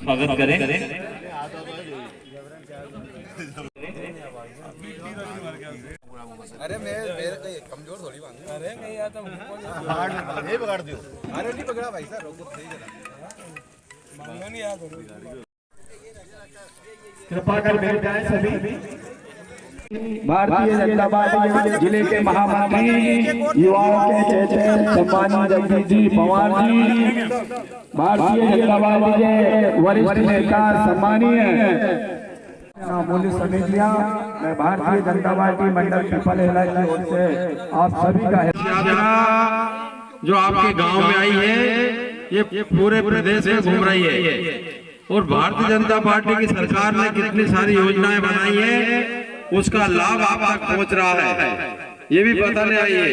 स्वागत करें। अरे मैं कमजोर थोड़ी मांगू। अरे नहीं आता नहीं पकड़ दियो। अरे नहीं पकड़ा भाई साहब, रोको सही जरा मांगना नहीं याद। कृपा कर बैठ जाए सभी। भारतीय जनता पार्टी जिले के महामंत्री युवाओं के चेचे सम्मानित जगदीश जी पवार जी, भारतीय जनता पार्टी के वरिष्ठ नेता सम्मानीय मूल्य समितियां, मैं भारतीय जनता पार्टी मंडल पीपल हिला की ओर से आप सभी का जो आपके गांव में आई है, ये पूरे प्रदेश में घूम रही है और भारतीय जनता पार्टी की सरकार ने कितनी सारी योजनाएं बनाई है, उसका लाभ आप तक पहुंच रहा है। ये भी बताने आई है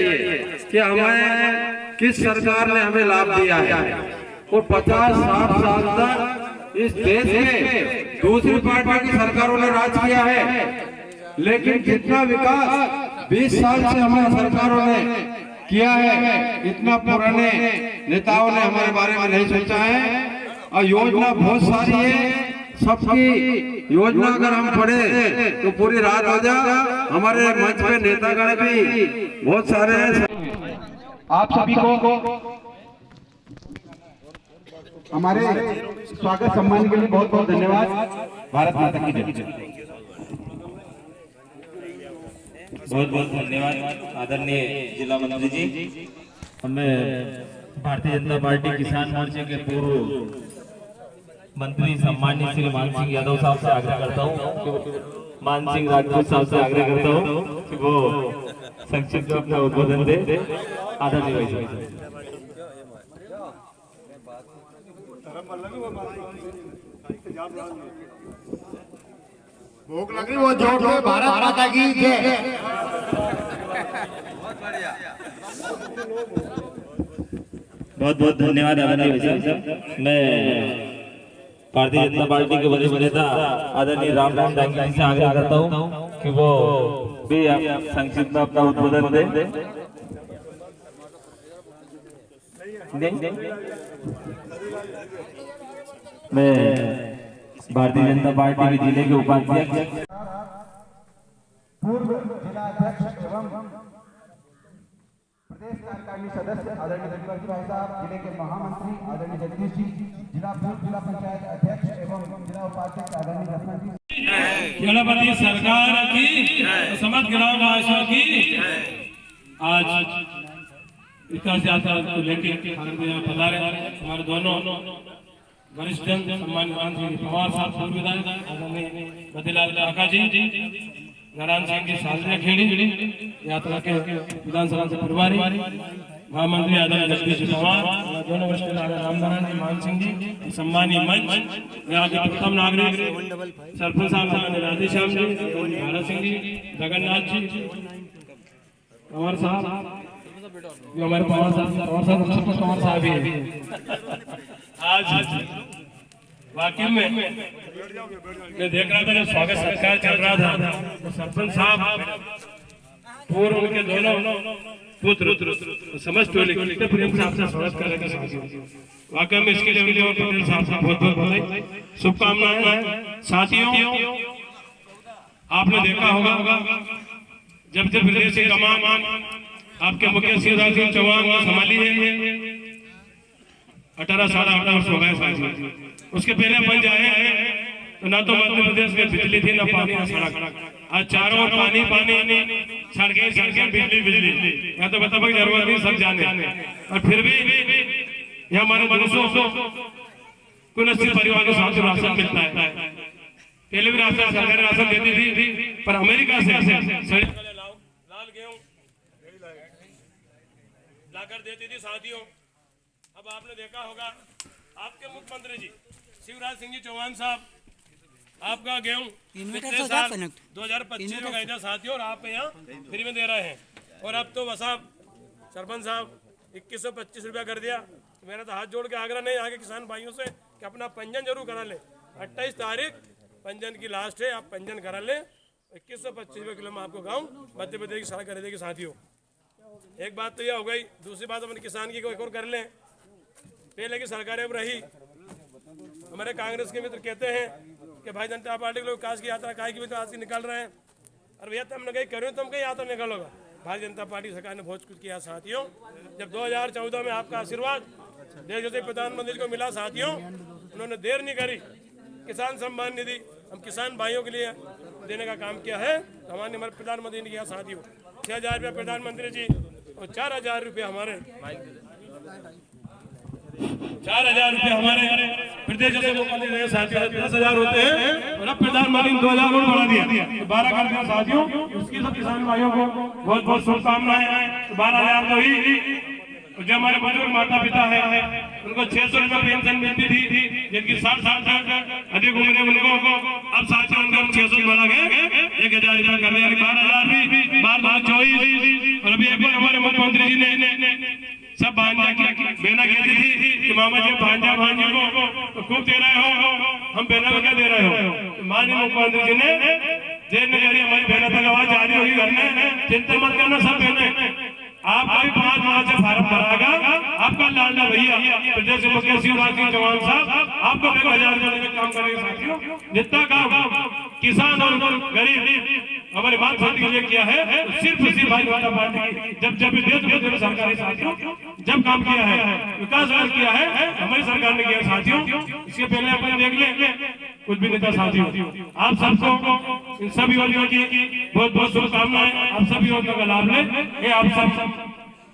कि हमें किस सरकार ने हमें लाभ दिया है। और 50-60 साल तक इस देश में दूसरी पार्टी की सरकारों ने राज किया है, लेकिन कितना विकास 20 साल से हमारी सरकारों ने किया है, इतना पुराने नेताओं ने हमारे बारे में नहीं सोचा है। और योजना बहुत सारी है, सबकी योजना अगर हम पढ़े तो पूरी रात हो जाए। हमारे मंच पे नेतागण भी बहुत सारे हैं। आप सभी को हमारे स्वागत सम्मान के लिए बहुत बहुत धन्यवाद। भारत माता की जय। बहुत बहुत धन्यवाद आदरणीय जिला मंत्री जी। मैं भारतीय जनता पार्टी किसान मोर्चे के पूर्व मंत्री सम्मानित श्री मान सिंह यादव साहब से आग्रह करता हूँ, मान सिंह राजपूत साहब से आग्रह करता हूँ कि वो संक्षिप्त अपना उद्बोधन दे। आदरणीय भाई साहब। भूख लग रही वो जोर से भारत माता की जय। बहुत बहुत धन्यवाद आदरणीय भाई साहब। मैं भारतीय जनता पार्टी के वरिष्ठ नेता आदरणीय रामराम डांगी जी से आग्रह करता हूं कि वो भी आप संक्षिप्त में अपना उद्बोधन दें। मैं भारतीय जनता पार्टी के जिले के उपाध्यक्ष पूर्व जिलाध्यक्ष एवं प्रदेश कार्यकारिणी सदस्य आदरणीय दीपक भाई साहब, जिले के महामंत्री आदरणीय जगदीश जी, जिला पंचायत अध्यक्ष एवं जिला उपाध्यक्ष आदरणीय रत्ना जी। गणपति सरकार की, समस्त ग्रामवासियों की आज विकास यात्रा को लेकर पधारे हमारे दोनों वरिष्ठ सम्मानित मंत्री पवार साहब, पूर्व विधायक आदरणीय बद्रीलाल काका जी, नारायण सिंह की सालरिया खेड़ी यात्रा के विधानसभा से प्रभारी महामंत्री आदरणीय जगदीश पवार, दोनों वरिष्ठ रामनारायण जी, मान सिंह जी, सम्मानीय मंच यहाँ के प्रथम नागरिक सरपंच साहब राधेश्याम जी, भारत सिंह जी, जगन्नाथ जी, पवार साहब, जो हमारे पवार साहब भी है। आज वाकई में मैं देख रहा था जब स्वागत सत्कार चल रहा था तो सरपंच साहब पूर्व उनके दोनों पुत्र समस्त टोली कितने प्रेम से आपसे स्वागत कर रहे थे। वाकई में इसके लिए पटेल साहब से बहुत बहुत बधाई, शुभकामनाएं। साथियों, आपने देखा होगा जब से प्रदेश की कमान आपके मुख्य शिवराज सिंह चौहान ने संभाली है, 18-18 वर्ष हो गए साथियों। उसके पहले बन जाए तो ना तो मध्य प्रदेश में बिजली थी, ना पानी, ना सड़क। आज चारों ओर पानी सड़कें बिजली। यहाँ तो बताओ जरूरत नहीं, सब जाने। और फिर भी यहाँ हमारे मनुष्यों को 80 परिवार को साथ राशन मिलता है। पहले भी राशन सरकार राशन देती थी, पर अमेरिका से लाल गेहूं लाकर देती थी साथियों। अब आपने देखा होगा आपके मुख्यमंत्री जी शिवराज सिंह जी चौहान साहब, आपका गेहूं पिछले साल 2025 में गए थे साथियों, और आप यहाँ फ्री में दे रहे हैं। और अब तो बस आप सरपंच साहब 2125 रुपया कर दिया। तो मेरा तो हाथ जोड़ के आग्रह नहीं आगे किसान भाइयों से कि अपना पंजीयन जरूर करा ले। 28 तारीख पंजीयन की लास्ट है, आप पंजीयन करा ले। 2125 रुपये किलो में आपको गाँव मध्य प्रदेश की सड़क कर देगी साथियों। एक बात तो यह हो गई। दूसरी बात अपने किसान की एक और कर लें पहले की सरकारें अब रही। हमारे कांग्रेस के मित्र कहते हैं कि भाई जनता पार्टी के लोग विकास की यात्रा काय की भी तो आज की निकाल रहे हैं। और भैया तुमने कहीं करें तुम कहीं यात्रा निकालोगा। भारतीय जनता पार्टी सरकार ने बहुत कुछ किया साथियों। जब 2014 में आपका आशीर्वाद देश के प्रधानमंत्री को मिला साथियों, उन्होंने देर नहीं करी, किसान सम्मान निधि हम किसान भाइयों के लिए देने का काम किया है। हमारे प्रधानमंत्री ने किया साथियों। 6,000 रुपये प्रधानमंत्री जी और 4,000 रुपये हमारे 4,000 रुपये हमारे प्रदेश से साथियों 10,000 होते हैं और अब प्रधानमंत्री ने 2,000 और बढ़ा दिया, 12 कर दिया साथियों। उसकी सब किसान भाइयों को बहुत बहुत शुभकामनाएं। 12,000 तो ही जो हमारे बुजुर्ग माता पिता है उनको 600 रुपये पेंशन मिलती थी, जिनकी 60 साल तक अधिक उम्र उनको अब साथियों उनको 600 बढ़ा गए 1,000 रुपया कर दिया, 12,000 भी 12,24। और अभी एक बार हमारे मुख्यमंत्री जी ने सब भांजा की बहना कहती थी कि मामा जी भांजा भांजी को तो खूब दे रहे हो, हम बहना में क्या दे रहे हो। माननीय मुख्यमंत्री जी ने जेल में करी हमारी बहना तक आवाज जारी होगी घर में, चिंता मत करना सब बहने आपका भी 5 माह से फार्म भरागा। आपका लाडला भैया प्रदेश मुख्य शिवराज सिंह चौहान साहब आपको 1,000 रुपये में काम करेंगे साथियों। जितना काम किसान और गरीब हमारे बात शादी के लिए किया है सिर्फ भारतीय जनता पार्टी जब देश में सरकार साथियों जब काम किया है, विकास कार्य किया है हमारी सरकार ने किया साथियों। इसके पहले अपन देख ले कुछ भी नेता साथियों। आप सबको इन सभी योजनाओं की बहुत बहुत शुभकामनाएं। आप सभी योजनाओं का लाभ लें, ये आप सब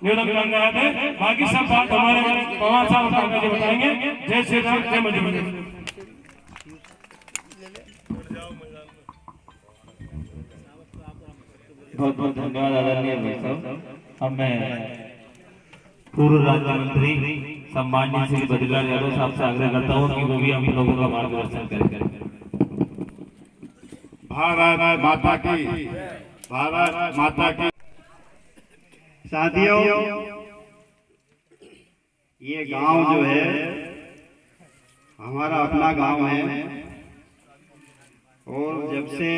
निवेदन करने आए थे। बाकी सब बात हमारे पवार साहब जी बताएंगे। जय श्री राम, जय मध्य प्रदेश। बहुत बहुत धन्यवाद आदरणीय भाई साहब। अब मैं पूर्व राज्य मंत्री सम्माननीय श्री बद्रीलाल यादव साहब से आग्रह करता हूँ कि वो भी हम लोगों का मार्गदर्शन करें। भारत माता की, भारत माता की। साथियों, ये गांव जो है हमारा अपना गांव है और जब से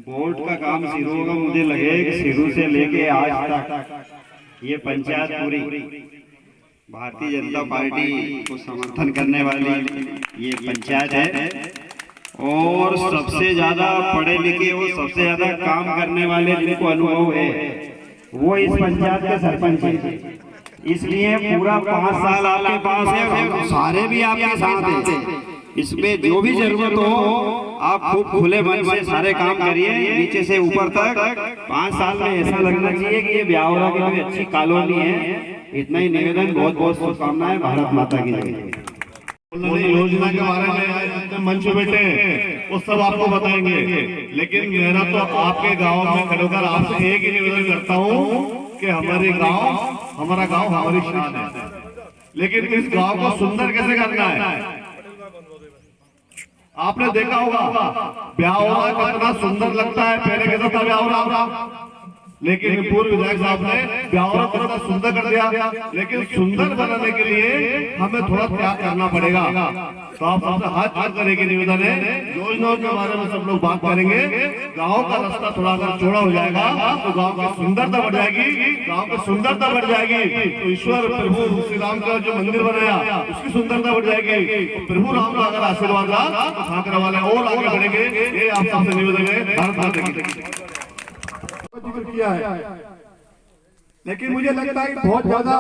बोर्ड का काम शुरू होगा मुझे लगे कि शुरू से लेके आज तक ये पंचायत पूरी भारतीय जनता पार्टी को समर्थन करने वाली ये पंचायत है। और सबसे ज्यादा पढ़े लिखे और सबसे ज्यादा काम करने वाले जिनको अनुभव है वो इस पंचायत के सरपंच हैं। इसलिए पूरा 5 साल आपके पास है और सारे भी आपके साथ हैं। इसमें जो भी जरूरत हो आप खूब खुले मन से सारे काम करिए नीचे से ऊपर तक। 5 साल में ऐसा लगना चाहिए कि ये ब्यावरा की कोई अच्छी कॉलोनी है। इतना ही निवेदन, बहुत बहुत शुभकामनाएं। भारत माता की जय। योजना के बारे में मंच पे बैठे वो सब आपको बताएंगे, लेकिन मेरा तो आपके गांव में खड़ोकर आपसे एक ही निवेदन करता हूँ कि हमारे गांव, हमारा गांव हमारी शान है, लेकिन इस गांव को सुंदर कैसे करना है। आपने देखा होगा ब्यावरा कितना सुंदर लगता है, पहले कैसा था ब्यावरा, लेकिन पूर्व विधायक साहब ने ब्यावरा कितना सुंदर कर दिया। लेकिन सुंदर बनाने के लिए हमें थोड़ा त्याग करना पड़ेगा। तो आप सबसे हाथ जोड़ कर एक निवेदन है, योजनाओं के बारे में सब लोग बात करेंगे। गांव का रास्ता थोड़ा अगर चौड़ा हो जाएगा तो गांव की सुंदरता बढ़ जाएगी। गांव की सुंदरता बढ़ जाएगी तो ईश्वर प्रभु श्री राम का जो मंदिर बनाया उसकी सुंदरता बढ़ जाएगी। प्रभु राम का अगर आशीर्वाद रहा तो खाकर वाले और आगे बढ़ेंगे। ये आप सबसे निवेदन है। भारत माता की जिक्र किया है, लेकिन मुझे लगता है कि बहुत ज्यादा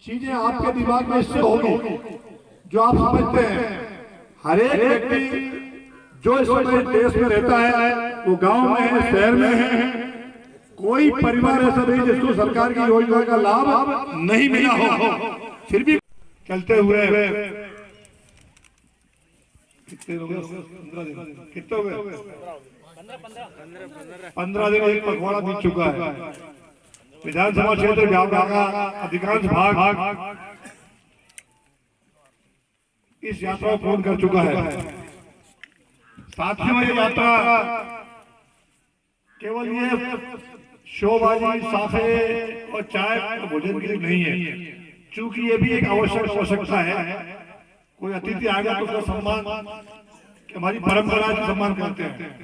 चीजें आपके दिमाग में इससे होगी जो आप समझते हैं। हर एक व्यक्ति जो इस समय देश में रहता है वो गांव में है, शहर में है, कोई परिवार ऐसा नहीं जिसको सरकार की योजना का लाभ नहीं मिला हो। फिर भी चलते हुए कितने हो गए 15 दिन एक पखवाड़ा बीत चुका है। विधानसभा क्षेत्र ब्यावरा का अधिकांश भाग इस यात्रा को पूर्ण कर चुका है। साथियों, ये यात्रा केवल ये शोबाजी, साफे और चाय भोजन के लिए नहीं है, चूंकि ये भी एक आवश्यकता है। कोई अतिथि आएगा तो उसका सम्मान, हमारी परंपरा का सम्मान करते हैं,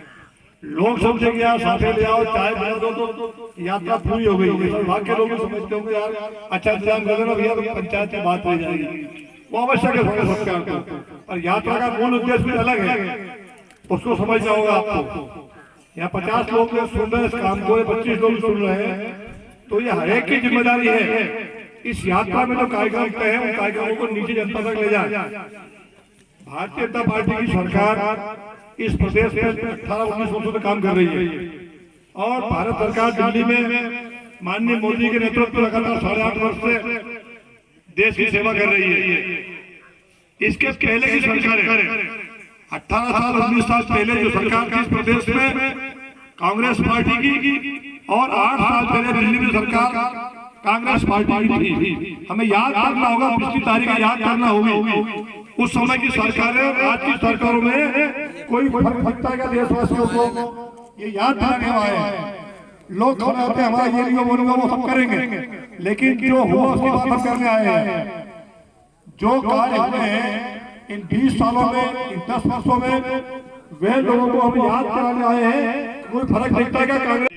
लोग समझे कि यार साथे ले आओ चाय पिला दो तो यात्रा पूरी हो गई है। वहां के लोग समझते होंगे यार अच्छा इंतजाम कर देना भैया तो पंचायत की बात रह जाएगी, वो आवश्यक है सबके को, पर यात्रा का मूल उद्देश्य भी अलग है, उसको समझना होगा आपको। यहाँ 50 लोग सुन रहे हैं इस काम को, 25 लोग सुन रहे हैं, तो ये हर एक की जिम्मेदारी है इस यात्रा में जो कार्यक्रम तय है उन कार्यक्रमों को नीचे जनता तक ले जाए। भारतीय जनता पार्टी की सरकार इस प्रदेश में 18-19 वर्षों से काम कर रही है और भारत सरकार दिल्ली में माननीय मोदी के नेतृत्व में लगातार 8.5 वर्ष से देश की सेवा कर रही है। इसके पहले की सरकार 18 साल 19 साल पहले जो सरकार थी इस प्रदेश में कांग्रेस पार्टी की और 8 साल पहले दिल्ली में सरकार कांग्रेस पार्टी की थी। हमें याद करना होगा, पिछली तारीख याद करना होगी। उस समय की सरकारें आज की सरकारों में कोई फर्क पड़ता है देशवासियों को, ये याद दिलाने वाले हैं। लोग खड़े होते हैं हमारा ये नहीं बोलूंगा वो सब करेंगे, लेकिन जो हुआ उसकी बात हम करने आए हैं। जो कार्य हुए हैं इन 20 सालों में, इन 10 वर्षों में, वे लोगों को हम याद कराने आए हैं। कोई फर्क दिखता है क्या कांग्रेस?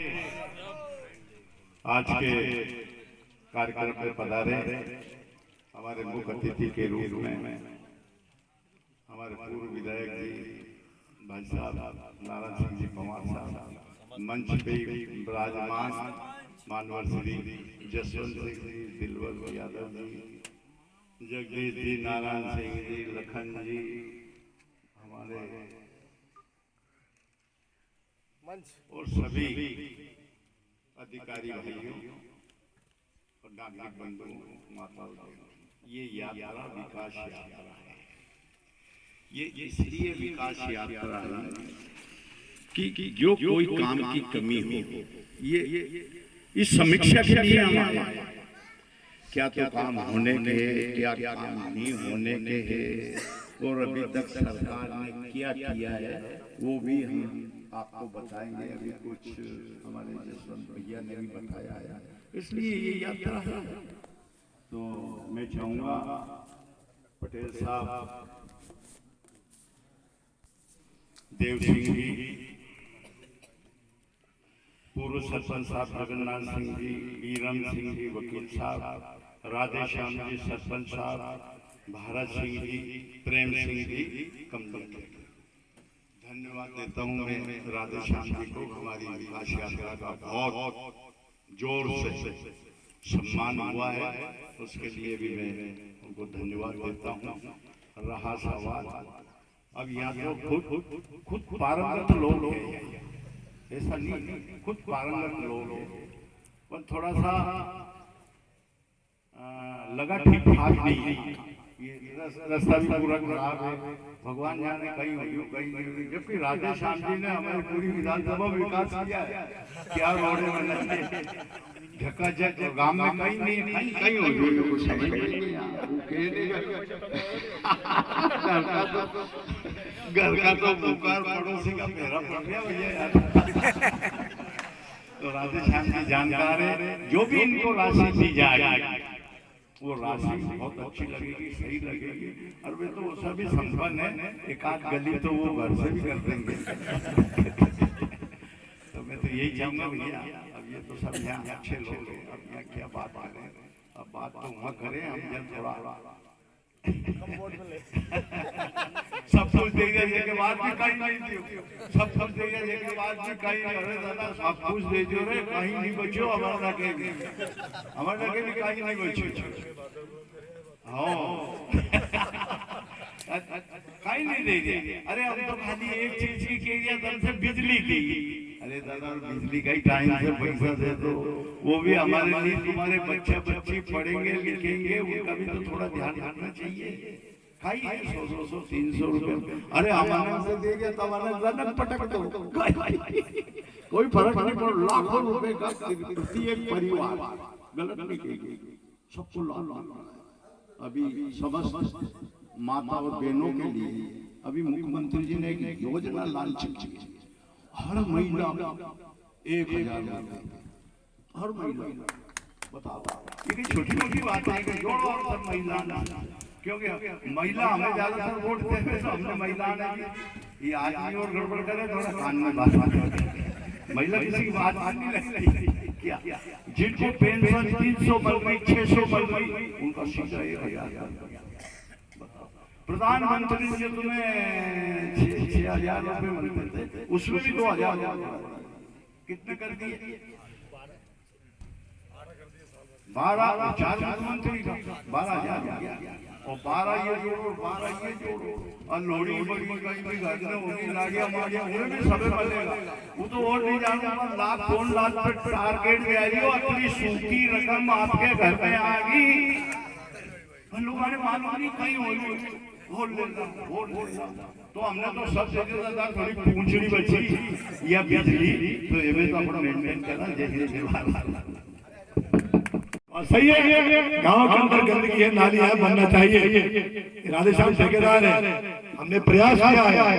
आज के कार्यक्रम में पधारे हमारे मुख्य अतिथि के रूप में हमारे पूर्व विधायक जी भाई साहब नारायण सिंह जी पवार साहब, मंच पे विराजमान मानवर श्री जसवंत सिंह जी, दिलवर यादव जी, जगदीश जी, नारायण सिंह जी, लखन जी, हमारे और सभी अधिकारी भाइयों और नागरिक बंधुओं माताओं, ये यात्रा विकास यात्रा है। ये इसलिए विकास यात्रा है कि जो कोई काम की कमी हो, ये इस समीक्षा के लिए हम आए हैं। क्या तो काम होने के, क्या काम नहीं होने के है और अभी तक सरकार ने क्या किया है वो भी हम आपको बताएंगे। अभी कुछ हमारे जसवंत भैया ने भी बताया है, इसलिए ये यात्रा है। तो मैं चाहूंगा पटेल साहब, देव सिंह जी, पूर्व सरपंच साहब जगन्नाथ सिंह जी, वीरम सिंह जी वकील साहब, राधे श्याम जी सरपंच साहब, भारत सिंह जी, प्रेम सिंह जी, कमल जी, धन्यवाद देता हूँ मैं राधे श्याम जी को। हमारी विकास यात्रा का बहुत जोर से सम्मान हुआ है, उसके लिए भी मैं उनको धन्यवाद देता हूँ। रहा सवाल, अब यहाँ तो खुद पारंगत लोग हैं, ऐसा नहीं, खुद पारंगत लोग हैं, पर थोड़ा सा लगा ठीक ठाक नहीं। ये रास्ता भी पूरा खराब है, भगवान जाने कहीं हुई कहीं नहीं हुई। जबकि राधे श्याम जी ने हमारी पूरी विधानसभा में विकास किया है, क्या रोडे बने झकाझक, गांव में कहीं नहीं, कहीं हो गई कुछ समझ नहीं। घर का तो पुकार पड़ोसी का पहरा पड़ गया भैया यार। तो राधे श्याम जी जानकार है, जो भी इनको राशि दी जाएगी वो राशि बहुत अच्छी लगेगी, सही लगेगी। और वे तो सभी संपन्न है, एक आध गली तो वो घर से भी कर देंगे। तो मैं तो यही चाहूंगा भैया, अब ये तो सब यहाँ अच्छे लोग हैं, अब यहाँ क्या बात करें, अब बात तो वहाँ करें हम जब थोड़ा सब कुछ दे देने के बाद भी कहीं नहीं दियो, सब कुछ दे देने के बाद भी कहीं, अरे दादा सब कुछ दे दियो रे, कहीं नहीं बचो हमारा लगे भी कहीं नहीं बचो। हाँ कहीं नहीं दे दिया। अरे हम तो खाली एक चीज की कह दिया तब से बिजली की। अरे दादा बिजली का ही टाइम से पैसा दे दो, वो भी हमारे लिए, तुम्हारे बच्चे बच्ची पढ़ेंगे लिखेंगे, उनका भी तो थोड़ा ध्यान रखना चाहिए। खाइए 100-100 300 रुपए, अरे हमारे से दे गया तो हमारा पटक दो, कोई फर्क नहीं पड़। लाखों रुपए का प्रति एक परिवार, गलत नहीं कहेगी, सबको लाभ। अभी समस्त माता और बहनों के लिए अभी मुख्यमंत्री जी ने एक योजना लॉन्च की है, हर महीना 1000 रुपए हर महीना। बताओ ये छोटी मोटी बात है कि जोड़ो और सब महिला क्योंकि महिला हमें ज्यादातर वोट देते तो हमने महिला ने ये आदमी और गड़बड़ करे थोड़ा कान में बात महिला किसी की बात नहीं लगती क्या। जिनको पेंशन 300 मिल रही 600 मिल रही उनका सीधा 1000। प्रधानमंत्री से तुम्हें 6,000 रुपए मिलते थे, उसमें भी 2,000 कितने कर दिए? 12 प्रधानमंत्री का 12,000 और 12 ये जोड़ो 12 ये जोड़ो और लोहड़ी बड़ी कहीं भी घर में होगी लाड़ियां माड़ियां उन्हें भी सबे मिलेगा। वो तो और नहीं जानूंगा लाख 2 लाख पे टारगेट गया इतनी सूखी रकम आपके घर में आ गई लोगों ने मालूम नहीं कहीं वोट तो हमने तो सब जगह थोड़ी पूंछड़ी बची या बिजली तो ये तो अपना मेंटेन करना जैसे सही है। गांव के अंदर गंदगी है, नाली है, बनना चाहिए। राधेश्याम ठेकेदार है, हमने प्रयास किया है,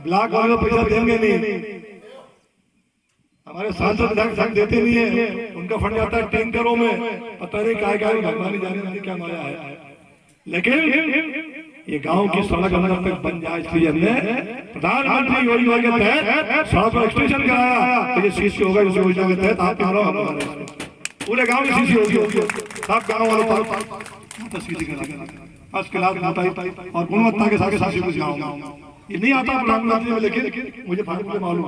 ब्लॉक वाले पैसा देंगे नहीं, हमारे सांसद विधायक देते नहीं है, उनका फंड जाता है टैंकरों में, पता नहीं क्या भगवान जाने क्या माया है। लेकिन ये गांव की सड़क अंदर तक बन जाए इसलिए हमने प्रधानमंत्री योजना के तहत सड़क पर एक्सटेंशन कराया। तो ये सीसी होगा इस योजना के तहत आप पूरे गांव में सीसी होगी सब गांव वालों पर और गुणवत्ता के साथ साथ कुछ गाँव ये नहीं आता प्रधानमंत्री में, लेकिन मुझे मालूम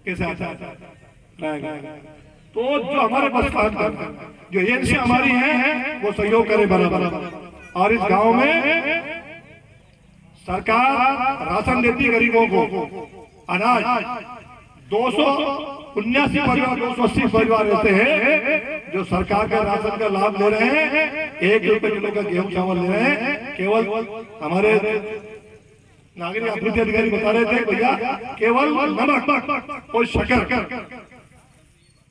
कैसे आता है। तो जो हमारे पास जो एजेंसी हमारी है वो सहयोग करे बराबर। और इस गांव में सरकार राशन देती गरीबों को अनाज 279 परिवार 280 परिवार ऐसे हैं जो सरकार के राशन का लाभ ले रहे हैं। 1 रुपए किलो का गेहूं चावल ले रहे हैं। केवल हमारे नागरिक आपूर्ति अधिकारी बता रहे थे भैया केवल नमक और शक्कर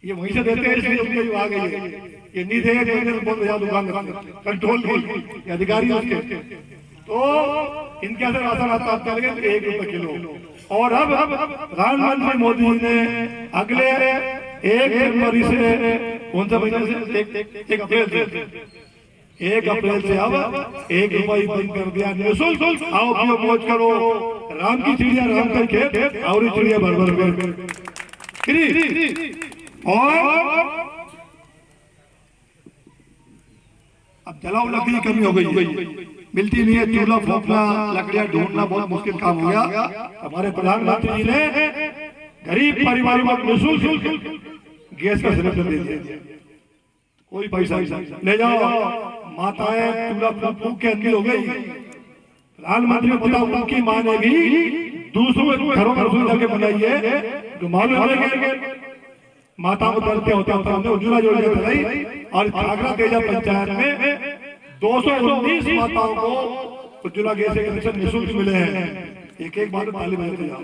ये वहीं से देते हैं, इसलिए उनकी आ गई है। ये नहीं देंगे बहुत बड़ा दुकान कंट्रोल की अधिकारी उसके तो इनके अंदर राशन आता 1 रुपए किलो। और अब प्रधानमंत्री मोदी ने अगले 1 जनवरी से कौन सा महीने से 1 अप्रैल से अब 1 रुपये बंद कर दिया। निःशुल्क आओ पियो मौज करो, राम की चिड़िया राम का खेत और चिड़िया भर भर और अब जलाओ लकड़ी कमी हो गई, मिलती नहीं है, चूल्हा फूकना लकड़ियां ढूंढना बहुत मुश्किल काम हो गया। हमारे प्रधानमंत्री जी ने गरीब परिवारों को निःशुल्क गैस का सिलेंडर दे दिया, कोई पैसा ले जाओ। माताएं चूल्हा फूक के अंधी हो गई। प्रधानमंत्री ने बताया उनकी मां ने भी दूसरों घरों में रसोई जाके बनाई है जो मालूम है माताओं को दर्द होता है। हमने उज्ज्वला योजना चलाई और आगरा तेजा पंचायत में 219 माताओं को उज्ज्वला गैस के कनेक्शन निःशुल्क मिले हैं। एक बार ताली बजाते जाओ,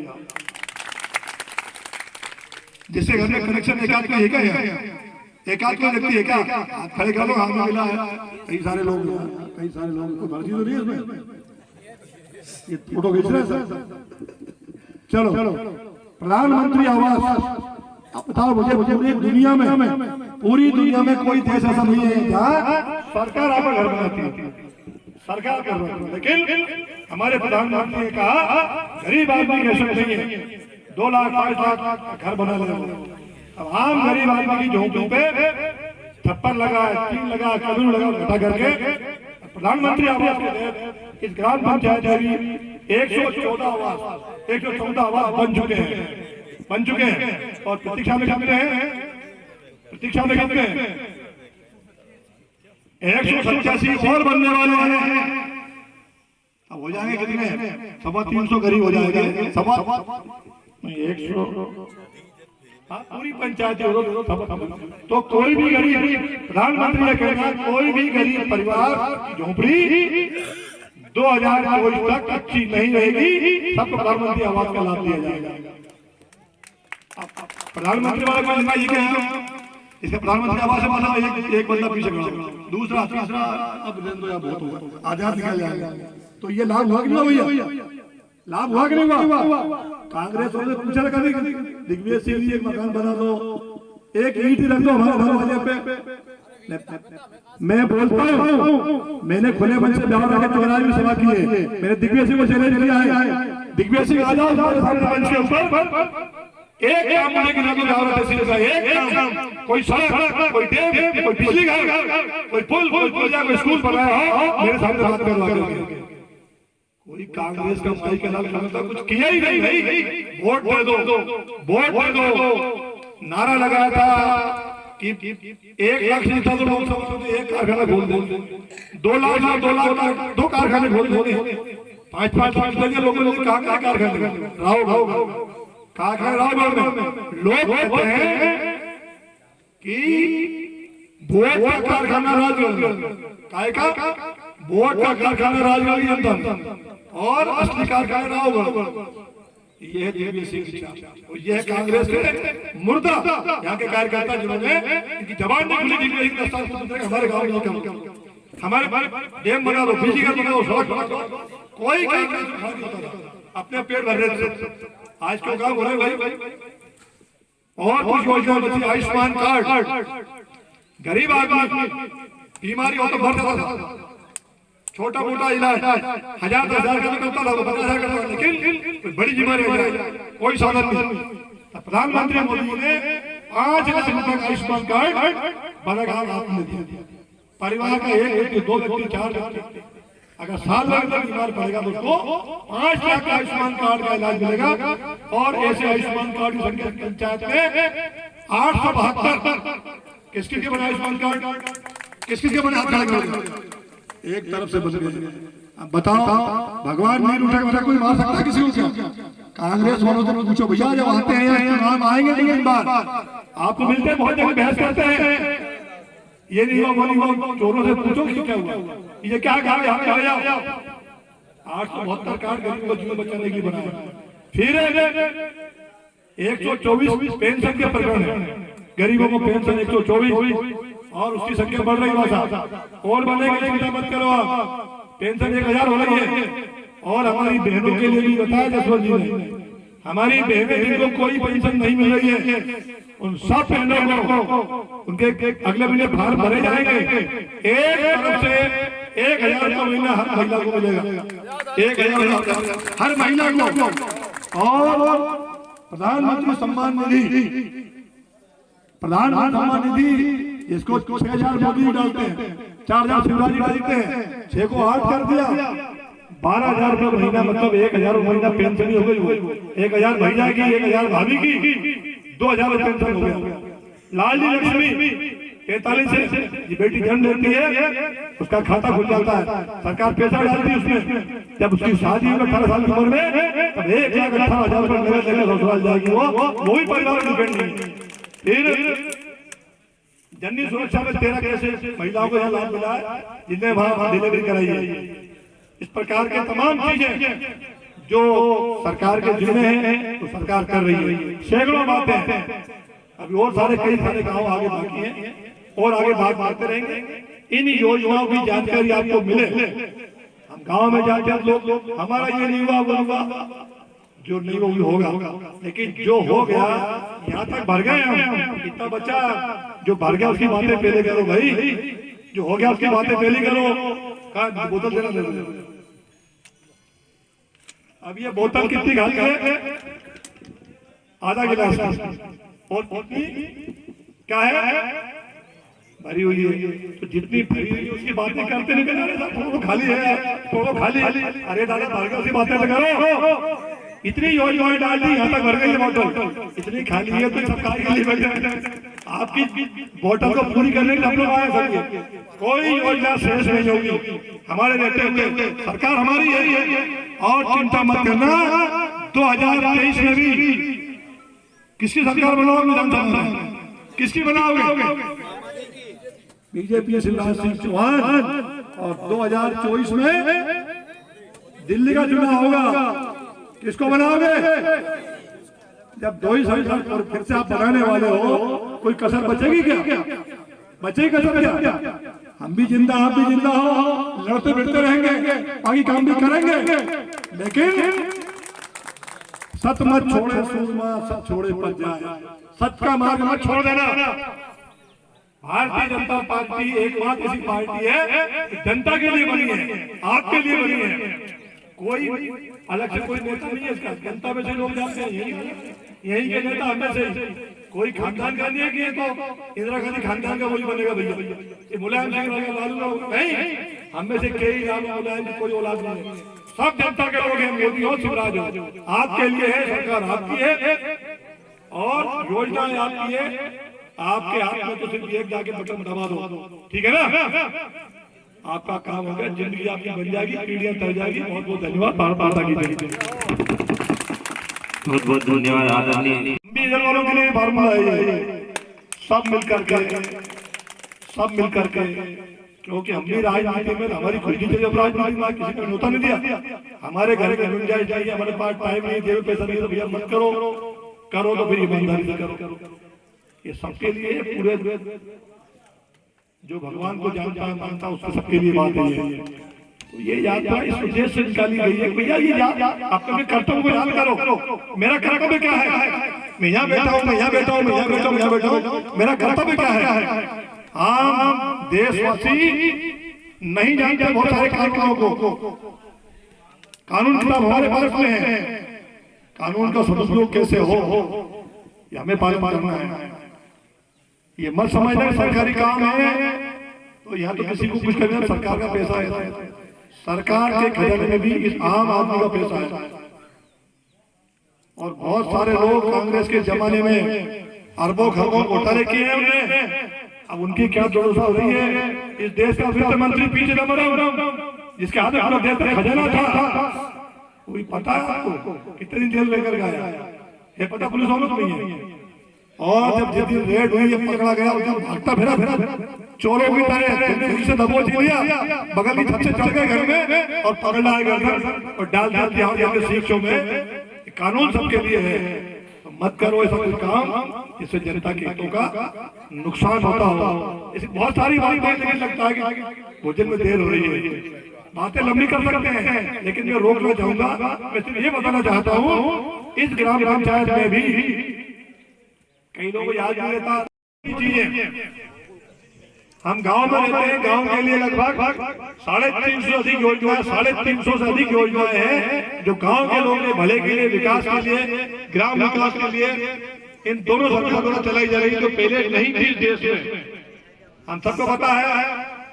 जिससे घर में कनेक्शन एक आध का है, एक आध को व्यक्ति है क्या खड़े कर लो, हाथ में मिला है। कई सारे लोग को मर्जी तो नहीं है इसमें, ये फोटो खींच रहे हैं सर। चलो प्रधानमंत्री आवास बताओ मुझे पूरी दुनिया में कोई देश ऐसा नहीं है जहाँ सरकार आपका घर बनाती है, सरकार कर रही है। लेकिन हमारे प्रधानमंत्री ने कहा गरीब आदमी की शक्ति नहीं है, 2 लाख 5 लाख घर बना ले। अब आम गरीब आदमी की झोंपड़ी पे थप्पड़ लगा, टीन लगा, कदम लगा, घटा करके प्रधानमंत्री आवास के तहत इस ग्राम पंचायत में 114 आवास बन चुके हैं और प्रतीक्षा में कब हैं 187 और बनने वाले हैं। अब हो जाएंगे कितने 350 करीब हो जाएंगे, 100 पूरी पंचायत तो कोई भी गरीब प्रधानमंत्री ने कहा कोई भी गरीब परिवार की झोंपड़ी 2024 तक अच्छी नहीं रहेगी, सबको प्रधानमंत्री आवास का लाभ दिया जाएगा। प्रधानमंत्री वाला का ये क्या है, इसका प्रधानमंत्री आवास से बना एक बंदा पीछे खड़ा, दूसरा तीसरा, अब बहुत होगा, आजाद निकल जाएगा। तो ये लाभ हुआ कि नहीं भैया, लाभ हुआ कि नहीं हुआ? कांग्रेस वाले पूछा था कभी दिग्विजय सिंह जी एक मकान बना दो, एक ईंट रख दो हमारे घर वाले पे, मैं बोलता हूँ, मैंने खुले मन से ब्यावरा के चौराहे में सभा की है, मैंने दिग्विजय सिंह को चैलेंज किया है, दिग्विजय सिंह आ जाओ मंच के ऊपर, एक काम करने की नजर ब्यावरा तहसील का, एक काम, कोई सड़क, कोई डैम, कोई बिजली घर, कोई पुल, कोई स्कूल बनाया हो, मेरे सामने बात करवा के। कोई कांग्रेस का माइक का कुछ किया ही नहीं भाई, वोट दे दो, वोट दे दो, नारा लगाया था कि 1 लाख से ज्यादा लोकसभा में एक कारखाना खोल दे, 2 लाख 2 कारखाने खोल दे, 5-5 लगे लोगों ने कहा कारखाने राव लोग कहते हैं कि वोट का कारखाना राजगढ़ का वोट का कारखाना राजगढ़ के अंदर और असली कारखाना रावगढ़, ये दिग्विजय सिंह, ये कांग्रेस के मुर्दा यहाँ के कार्यकर्ता जिन्होंने इनकी जबान नहीं खुली, दिग्विजय सिंह हमारे गाँव में हमारे डैम बना दो, बिजली घर बना दो, सड़क बना दो, कोई अपने पेट भर रहे थे। आज क्यों काम हो रहे भाई? और कुछ योजना बची, आयुष्मान कार्ड, गरीब आदमी बीमारी हो तो भर जाता था, छोटा मोटा इलाज 1000-10,000 का करता था, 50,000 करता था, लेकिन बड़ी बीमारी हो जाए कोई साधन नहीं। प्रधानमंत्री मोदी ने 5 लाख रुपए का आयुष्मान कार्ड बना आपने दिया, परिवार का 1 व्यक्ति, 2 व्यक्ति, 4 व्यक्ति अगर 7 लाख तक बीमार पड़ेगा तो उसको 5 लाख का आयुष्मान कार्ड का इलाज मिलेगा। और ऐसे आयुष्मान कार्ड की संख्या पंचायत में 872 किसके बने आयुष्मान कार्ड, किसके बने हाथ खड़े एक तरफ से बदल गए। अब बताओ, भगवान नहीं उठा कोई मार सकता किसी को क्या? कांग्रेस वालों से पूछो भैया, जब आते हैं चुनाव आएंगे 2 बार आपको मिलते हैं, बहुत जगह बहस करते हैं, ये नहीं हुआ वो नहीं हुआ, चोरों से पूछो कि क्या हुआ, ये क्या कहा यहाँ पे आ जाओ। 872 कार्ड गरीबों को जीवन बचाने की बनाया। फिर 124 पेंशन के प्रकरण है, गरीबों को पेंशन 124 और उसकी संख्या बढ़ रही है, और बनेगी, चिंता मत करो आप, पेंशन 1000 हो रही है। और हमारी बहनों के लिए भी बताया जसवंत जी ने, हमारी बहनें जिनको कोई पेंशन नहीं मिल रही है, उन सब बहनों को उनके अगले महीने फार्म भरे जाएंगे, एक तरफ से 1000 का महीना हर महिला को मिलेगा, 1000 हर महीना को। और प्रधानमंत्री सम्मान निधि, प्रधानमंत्री सम्मान निधि इसको 6000 मोदी डालते हैं, 4000 शिवराज जी डालते हैं, 6 को 8 कर दिया, 12,000 रुपये महीना, मतलब 1000 महीना पेंशन हो गई, 1000 भैया की, 1000 भाभी की, 2000 पेंशन हो गया। लाडली लक्ष्मी 43 से ये बेटी जन्म लेती है, उसका खाता खुल जाता है, सरकार पैसा डालती है उसमें, जब उसकी शादी होगी 18 साल की उम्र में, तब 1,18,000 रुपये नगद लेकर ससुराल जाएगी, वो भी परिवार में डिपेंड नहीं। फिर जननी सुरक्षा में 13 कैसे महिलाओं को यहाँ लाभ मिला है जिन्हें वहां डिलीवरी कराई है। इस प्रकार के तमाम चीजें जो सरकार के जिम्मे हैं तो सरकार कर रही है, सैकड़ों बातें हैं, अभी और कई सारे गांव आगे बाकी हैं और आगे बात करते रहेंगे। इन योजनाओं की जानकारी आपको मिले, हम गांव में जाते लोग हमारा ये नहीं हुआ वो हुआ, जो नहीं होगा, लेकिन जो हो गया यहाँ तक भर गए हम, इतना बच्चा जो भर गया उसकी बातें पहले करो भाई, जो हो गया उसकी बातें पहले करो। कहा बोतल देना दे दो, अब ये बोतल कितनी खाली है? आधा गिलास, और क्या है भरी हुई है, तो जितनी भरी हुई है उसकी बातें करते नहीं, थोड़ा खाली है, थोड़ा खाली, अरे दादा भर गया उसकी बातें करो। इतनी योजनाएं डाल दी, यहाँ तक भर गई बोतल, इतनी खाली है तो सब के लिए बैठे, आपकी बोतल को पूरी करने के लिए हम लोग आए सके, कोई योजना शेष नहीं होगी हमारे रहते हुए, सरकार हमारी यही है। और चिंता मत करना, 2023 में भी किसकी सरकार बनाओगे? विधानसभा में किसकी बनाओगे? बीजेपी शिवराज सिंह चौहान। और 2024 में दिल्ली का चुनाव होगा, किसको बनाओगे? जब 2 ही सरकार और फिर से आप बनाने वाले हो, कोई कसर बचेगी क्या? बचेगी कसर क्या? हम भी जिंदा, आप भी जिंदा हो, लड़ते भिड़ते रहेंगे, बाकी काम भी करेंगे, लेकिन सत मत छोड़े सूरमा, सत छोड़े पर जाए, सत का मार्ग मत छोड़ देना। भारतीय जनता पार्टी एकमात्र ऐसी पार्टी है जनता के लिए बनी है, आपके लिए बनी है। कोई अलग से कोई नेता नहीं है इसका, जनता में से लोग जाते हैं, यही के नेता हमें से ही। कोई खानदान का नहीं है कि ये तो इंदिरा गांधी खानदान का वही बनेगा भैया, ये मुलायम सिंह लालू नहीं, हमें से कई लालू मुलायम की कोई औलाद नहीं है, सब जनता के लोग हैं। मोदी हो शिवराज हो, आपके लिए है, सरकार आपकी है और योजनाएं आपकी है। आपके हाथ में तो सिर्फ एक जाके बटन दबा दो, ठीक है ना, आपका काम हो गया, जिंदगी आपकी बन जाएगी, पीढ़ियां तर जाएगी। बहुत बहुत धन्यवाद। बहुत बहुत धन्यवाद आदरणीय डीजल वालों के लिए फार्मूला है ये, सब मिल करके क्योंकि हम भी राजनीति में हमारी खुशी थी, जब राजनीति में किसी को न्योता नहीं दिया, हमारे घर में गुंजाइश चाहिए, हमारे पास टाइम नहीं, जेब पैसा नहीं, तो भैया मत करो तो फिर ईमानदारी से करो। ये सबके लिए पूरे जो भगवान को जानता है मानता उसको सबके लिए बात है। तो ये यात्रा इस उद्देश्य से निकाली गई है भैया, ये याद अपने कर्तव्य को याद करो। मेरा कर्तव्य क्या है, मैं यहाँ बैठा हूँ, मेरा कर्तव्य क्या है। हम देशवासी नहीं जानते बहुत सारे कानूनों को, कानून किताब हमारे पास में है, कानून का सदुपयोग कैसे हो ये हमें पालन करना है। ये मत समझना सरकारी काम है तो यहाँ तो किसी को कुछ करना, सरकार का पैसा है, सरकार के खजाने में भी इस आम आदमी का पैसा है। और बहुत सारे लोग कांग्रेस के जमाने में अरबों खरबों घोटाले किए हैं उन्होंने, अब उनकी क्या दुर्दशा हो रही है। इस देश का वित्त मंत्री पीछे जिसके हाथ में पूरा देश का खजाना था, कोई पता है आपको कितने दिन जेल लेकर गया, ये पता पुलिस वालों को नहीं है। और जब जिस दिन रेड हुई, पकड़ा गया, उधर भागता फिरा चोरों की तरह से दबोच लिया, बगल की छत से चढ़ गए घर में और पकड़ लाए घर और डाल दिया शिक्षों में। कानून सबके लिए है, तो मत करो ऐसा कोई काम जिससे जनता के हितों का नुकसान होता हो। ऐसी बहुत सारी बातें, लेकिन लगता है कि भोजन में देर हो रही है, बातें लंबी कर सकते हैं, लेकिन मैं रोकना चाहूंगा। मैं सिर्फ ये बताना चाहता हूँ, इस ग्राम पंचायत में भी कई लोग याद नहीं रहता चीजें। हम गांव में रहते हैं, गांव के लिए लगभग 350 से अधिक योजनाएं, 350 से अधिक योजनाएं हैं जो गांव के लोगों के भले के लिए, विकास के लिए, ग्राम विकास के लिए इन दोनों सरकारों द्वारा चलाई जा रही है, जो पहले नहीं थी देश में। हम सबको पता है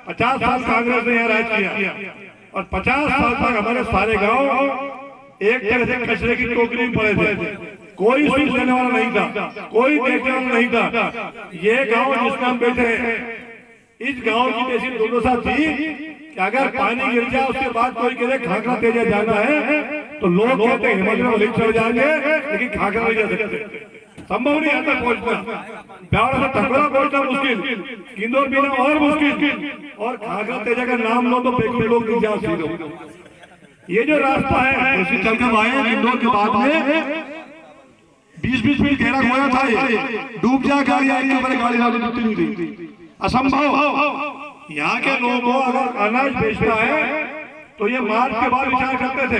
50 साल कांग्रेस ने यह राज किया और 50 साल तक हमारे सारे गाँव एक तरह से कचरे की टोकरी में पड़े थे, कोई सुन लेने वाला नहीं था, कोई देखने वाला नहीं था। ये गांव जिसमें हम बैठे हैं, इस गांव की ऐसी दुर्दशा थी कि अगर पानी गिर जाए उसके बाद कोई कहे खाकरा तेजा जाना है तो लोग कहते हैं हिमालय में चढ़ जाएंगे, लेकिन खाकरा नहीं जा सकते, संभव नहीं आता पहुंचना। ब्यावरा से ठकुरा पहुंचना मुश्किल, किंदौर बिना और मुश्किल, और खाकरा तेजा का नाम लो तो बेकुल लोग गिर जाओ सीधो। ये जो रास्ता है उसी चल कर आए किंदौर के बाद में 20-20 फीट गहरा खोया था, ये डूब जा गाड़ी नहीं थी, असंभव। यहाँ के लोगों को अगर अनाज बेचना है तो ये मार्च के बाद विचार करते थे,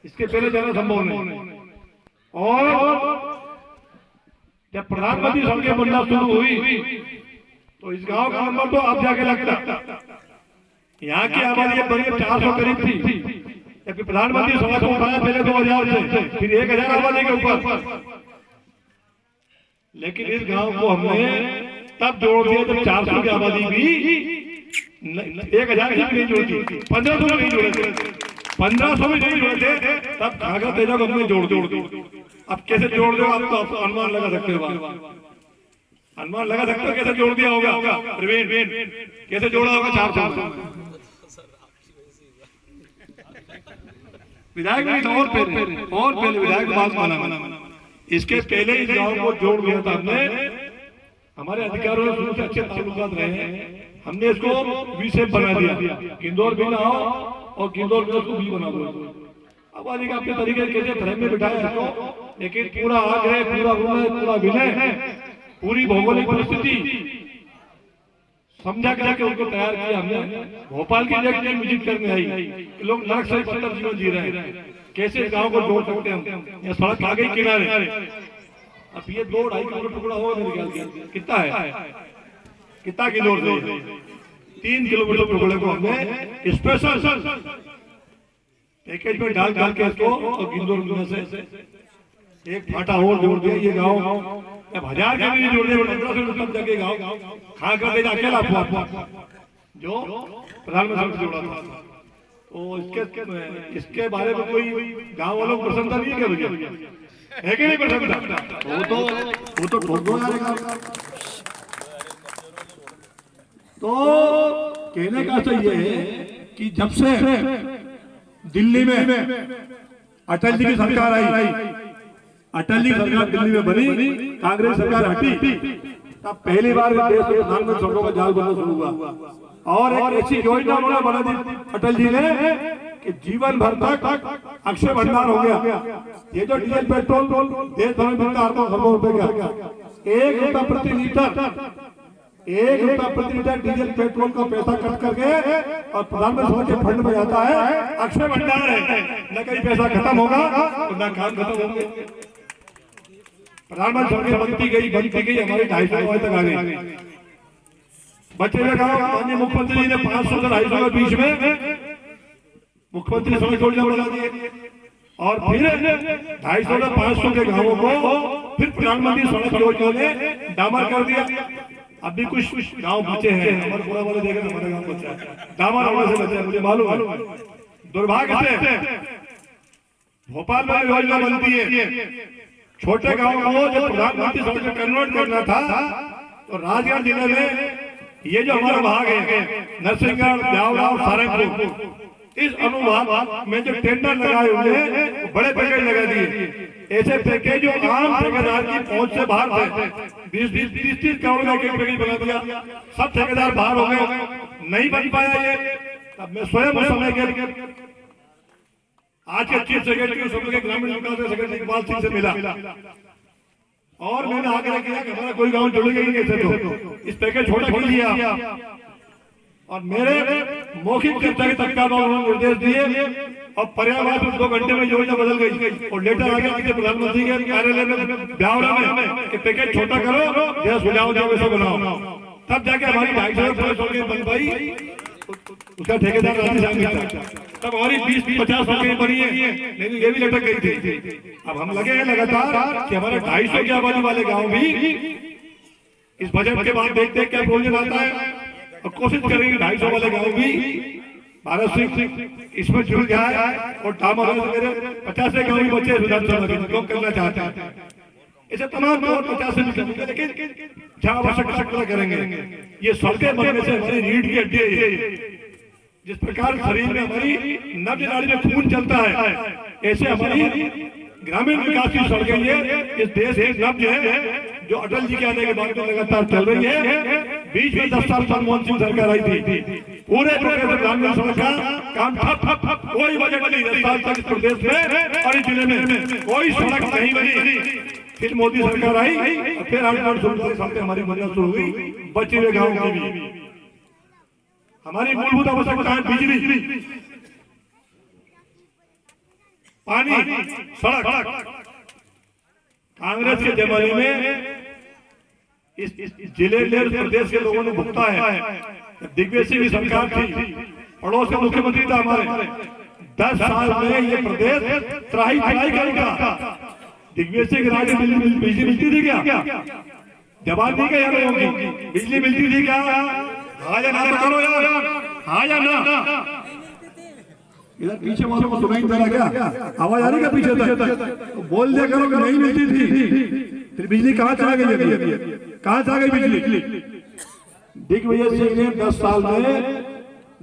इसके पहले जाना संभव नहीं। और जब प्रधानमंत्री सड़कें बनना शुरू हुई तो इस गांव का नंबर तो अब जाके लगता, यहाँ की आबादी बड़ी 400 करीब थी, जबकि प्रधानमंत्री सभा को उठाया पहले 2000 से, फिर 1000 आबादी के ऊपर। लेकिन इस गांव को हमने तब जोड़ दिया जब 400 की आबादी भी 1000 की नहीं जोड़ी थी, 1500 नहीं जोड़े थे, 1500 में नहीं जोड़े थे, तब खाकरा तेजा को हमने जोड़ दो। अब कैसे जोड़ दो, आप तो अनुमान लगा सकते हो, अनुमान लगा सकते हो कैसे जोड़ दिया होगा। प्रवीण कैसे जोड़ा होगा 400 विधायक नहीं था, और पहले विधायक बात माना। इसके पहले इस गांव को जोड़ दिया था हमने, हमारे अधिकारियों ने शुरू से अच्छे ताल्लुकात रहे हैं, हमने इसको वी शेप बना दिया, किंदौर भी ना हो और किंदौर को भी बना दो। अब आगे का अपने तरीके कैसे फ्रेम में बिठाया इसको, लेकिन पूरा आग्रह, पूरा पूरा विनय, पूरी भौगोलिक परिस्थिति समझा करके उनको तैयार किया हमने। भोपाल की जगह विजिट करने आई, लोग नरक से बदतर जीवन जी रहे हैं, कैसे गांव को जोड़ सकते हैं। ये सड़क आ गई किनारे, अब ये 2-2.5 किलोमीटर टुकड़ा होगा मेरे ख्याल से, कितना है कितना किलो 3 किलोमीटर टुकड़े को हमने स्पेशल पैकेज में डाल के इसको और गिंदौर से एक फाटा और जोड़ दिया। ये गांव अब 1000 के भी जोड़ने जाके गांव खा कर दे अकेला जो प्रधानमंत्री से जोड़ा था। तो इसके बारे में कोई गांव वालों को प्रसन्नता नहीं है क्या भैया? है कि नहीं प्रसन्नता? वो तो ठोक दो यार। तो कहने का चाहिए है कि जब से दिल्ली में अटल जी की सरकार आई, अटल जी की सरकार दिल्ली में बनी, कांग्रेस सरकार हटी, तब पहली बार देश में प्रधानमंत्री सड़कों का जाल बनना शुरू हुआ। और एक ऐसी योजना उन्होंने बना दी अटल जी ने कि जीवन भर तक अक्षय भंडार हो गया। ये जो डीजल पेट्रोल देश भर में मिलता है खरबों रुपए का, 1 रुपया प्रति लीटर डीजल पेट्रोल का पैसा कट करके और प्रधानमंत्री के फंड में जाता है। अक्षय भंडार है, न कहीं पैसा खत्म होगा न काम खत्म होंगे। प्रधानमंत्री बनती गई हमारे 250 तक आ गई। बच्चे ने कहा माननीय मुख्यमंत्री जी ने 500 से 250 के बीच में मुख्यमंत्री सड़क योजना बना दी और फिर 250 से 500 के गांवों को फिर प्रधानमंत्री सड़क योजना ने डामर कर दिया। अभी कुछ गांव बचे हैं, हमारे पूरा वाले देखे हमारे गांव बचा है, डामर होने से बचे हैं, मुझे मालूम है। दुर्भाग्य से भोपाल में योजना बनती है, छोटे गांव को जो प्रधानमंत्री सड़क में कन्वर्ट करना था, तो राजगढ़ जिले में ये जो हमारा भाग है नरसिंहगढ़, ब्यावरा और सारंगपुर, इस अनुभाग में जो टेंडर लगाए हुए हैं बड़े पैकेज लगा दिए। ऐसे पैकेज जो आम ठेकेदार की पहुंच से बाहर थे, 20-30 करोड़ का एक पैकेज बना दिया, सब ठेकेदार बाहर हो गए, नहीं बन पाया ये। तब मैं स्वयं उस समय के आज के चीफ सेक्रेटरी सब के ग्रामीण विकास सेक्रेटरी इकबाल सिंह से मिला और मैंने आग्रह किया कि हमारा कोई गांव जुड़ेगा ही नहीं, तो इस पैकेज छोटा क्यों लिया। और मेरे मौखिक चर्चा के तत्काल उन्होंने निर्देश दिए और पर्यावरण में 2 घंटे में योजना बदल गई और लेटर आ गया कि प्रधानमंत्री के कार्यालय में ब्यावरा में कि पैकेज छोटा करो, जैसा सुझाव दिया वैसा बनाओ। तब जाके हमारी 250 बन पाई, उसका ठेकेदार राजस्थान था। तब हमारी 20-50 सड़कें बनी है, लेकिन ये भी लटक गई थी। अब हम लगे हैं लगातार कि हमारे 250 की आबादी वाले गांव भी इस बजट के बाद देखते क्या प्रोजेक्ट आता है और कोशिश करेंगे 250 वाले गांव भी भारत सिंह इसमें जुड़ जाए और टामर मेरे 50 गांव भी बच्चे लोग करना चाहते हैं। ऐसे तमाम 50 से निकलेंगे, लेकिन जहाँ आवश्यकता करेंगे। ये सड़कें बनने से हमारी रीढ़ की हड्डी है, जिस प्रकार शरीर में हमारी नब्ज नाड़ी में खून चलता है, ऐसे हमारी ग्रामीण विकास की सड़कें ये इस देश की नब्ज है जो अटल जी के आने के बाद में लगातार चल रही है। बीच में 10 साल मनमोहन सिंह सरकार आई थी, पूरे ग्रामीण सड़क का काम ठप, कोई बजट नहीं 10 साल तक इस प्रदेश में और इस जिले में कोई सड़क नहीं बनी। फिर मोदी सरकार आई और फिर 8 साल हमारी बनना शुरू हुई। बचे हुए गाँव की भी हमारी मूलभूत आवश्यकता है बिजली, पानी, सड़क। कांग्रेस के जमाने में इस जिले में प्रदेश के लोगों ने भुगता है। दिग्विजय सिंह की सरकार थी, पड़ोस के मुख्यमंत्री था हमारे, 10 साल में ये प्रदेश त्राही करेगा। दिग्विजय सिंह के राज में बिजली मिलती थी क्या? जवाब नहीं क्या लोगों की बिजली मिलती थी क्या? हाँ या ना बताओ यार, हाँ या ना? इधर पीछे वालों को सुनाई दे रहा क्या? आवाज आ रही है पीछे तक? तो बोल दिया करो कि नहीं मिलती थी। फिर बिजली कहाँ से आ गई? कहाँ से आ गई बिजली? दिग्विजय सिंह ने 10 साल में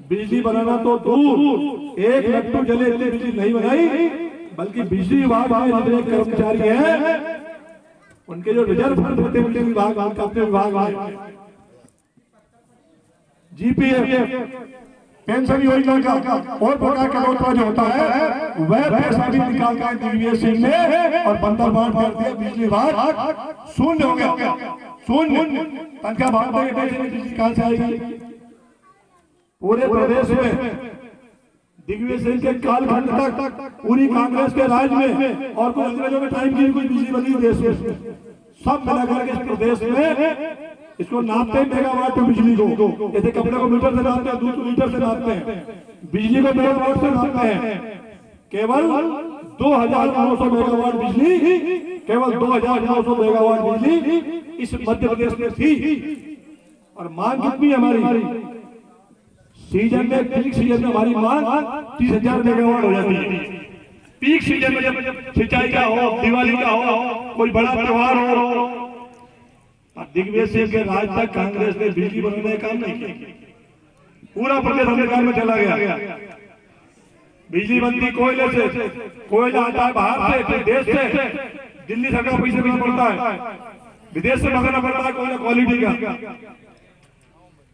बिजली बनाना तो दूर, 1 लट्टू जले इतनी बिजली नहीं बनाई, बल्कि बिजली विभाग में जितने कर्मचारी हैं उनके जो रिजर्व फंड होते हैं विभाग अपने विभाग में जीपीएफ पेंशन योजना का और प्रकार का लोटवा जो होता है वह पैसा भी निकाल कर दिग्विजय सिंह ने और बंदर बांट कर दिया। बिजली विभाग शून्य हो गया, शून्य। तनख्वाह बांटने के पैसे बिजली कहां से आएगी? पूरे प्रदेश में दिग्विजय सिंह के कालखंड तक पूरी कांग्रेस के राज में और कोई अंग्रेजों के टाइम की कोई बिजली बनी देश में, सब मिलाकर के इस प्रदेश में इसको नापते हैं मेगावाट में बिजली को, जैसे कपड़े को मीटर से नापते हैं, दूध को लीटर से नापते हैं, बिजली को मेगावाट से नापते हैं। केवल 2,900 मेगावाट बिजली, केवल 2,900 मेगावाट बिजली इस मध्य प्रदेश में थी। और मांग कितनी हमारी सीजन में, पीक सीजन में हमारी मांग 30,000 मेगावाट हो जाती है। पीक सीजन में जब सिंचाई का हो, दिवाली का हो, कोई बड़ा त्योहार हो। दिग्विजय सिंह के राज तक कांग्रेस ने बिजली बनाने का काम नहीं किया, पूरा प्रदेश अंधकार में चला गया। बिजली बनती कोयले से, कोयला आता है बाहर से, देश से, दिल्ली सरकार पैसे देना पड़ता है, विदेश से मंगाना पड़ता है कोयला क्वालिटी का।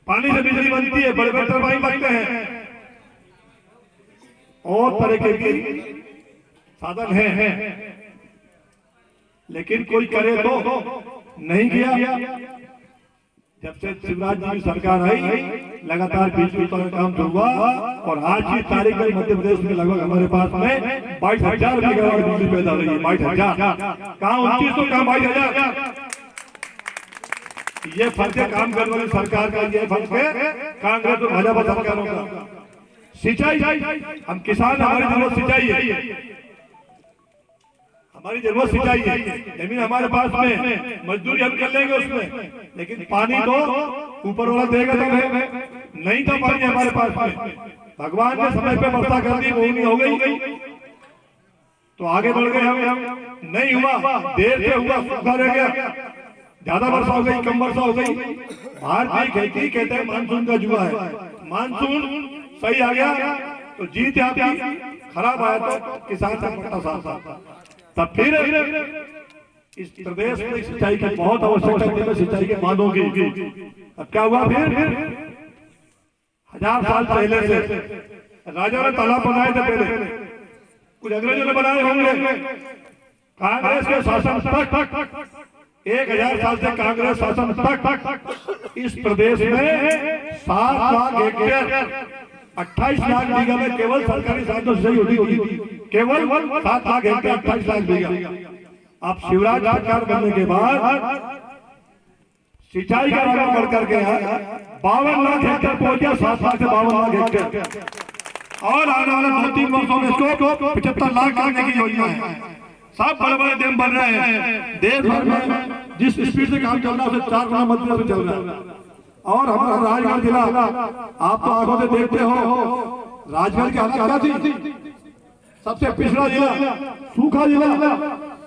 पानी से बिजली बनती है, बड़े बड़े टरबाइन लगते हैं, और तरह के साधन है, लेकिन कोई करे तो नहीं किया। जब से शिवराज जी की सरकार आई, लगातार बिजली उत्पादन काम शुरू हुआ, और आज की तारीख में मध्य प्रदेश में लगभग हमारे पास में 22,000 मेगावाट बिजली पैदा हो रही है। 22,000 कहाँ 29 तो कहाँ 22,000। ये फर्क है काम करने वाली सरकार का, ये फर्क है कांग्रेस और भाजपा सरकारों का। सिंचाई, हम किसान, हमारी जरूरत सिंचाई है, हमारी जरूरत सिंचाई है। जमीन हमारे पास में, मजदूरी हम कर लेंगे उसमें, लेकिन पानी तो ऊपर वाला देगा तो नहीं था पानी हमारे पास में। भगवान ने समय पे वर्षा कर दी, वो नहीं हो गई तो आगे बढ़ गए हम। नहीं हुआ, देर से हुआ, सूखा रह गया, ज्यादा वर्षा हो गई, कम वर्षा हो गई। भारतीय खेती कहते हैं मानसून का जुआ है, मानसून सही आ गया तो जीत आपकी, खराब आया तो किसान से पट्टा साफ। तब फिर इस प्रदेश में सिंचाई की बहुत आवश्यकता थी, सिंचाई के मानों की। अब क्या हुआ फिर 1000 साल पहले से राजा ने तालाब बनाए थे, पहले कुछ अंग्रेजों ने बनाए होंगे। कांग्रेस के शासन तक 1000 साल से कांग्रेस शासन तक इस प्रदेश में 7 लाख हेक्टेयर 28 लाख बीघा में केवल सरकारी साधनों से सही होती थी, केवल 7 लाख हेक्टेयर 28 लाख बीघा। अब शिवराज सरकार बनने के बाद सिंचाई का रकबा बढ़ करके 52 लाख हेक्टेयर पहुंच गया, 7 लाख से 52 लाख हेक्टेयर। और आने वाले 2-3 वर्षों में इसको 75 लाख करने की योजना है। सब बड़े बड़े डैम बन रहे हैं देश भर में, जिस स्पीड से काम चल रहा है उससे 4 गुना मध्य प्रदेश में चल रहा है। और हमारा राजगढ़ जिला, आप तो आंखों से देखते हो राजगढ़ की हालत क्या थी, सबसे पिछड़ा जिला, सूखा जिला,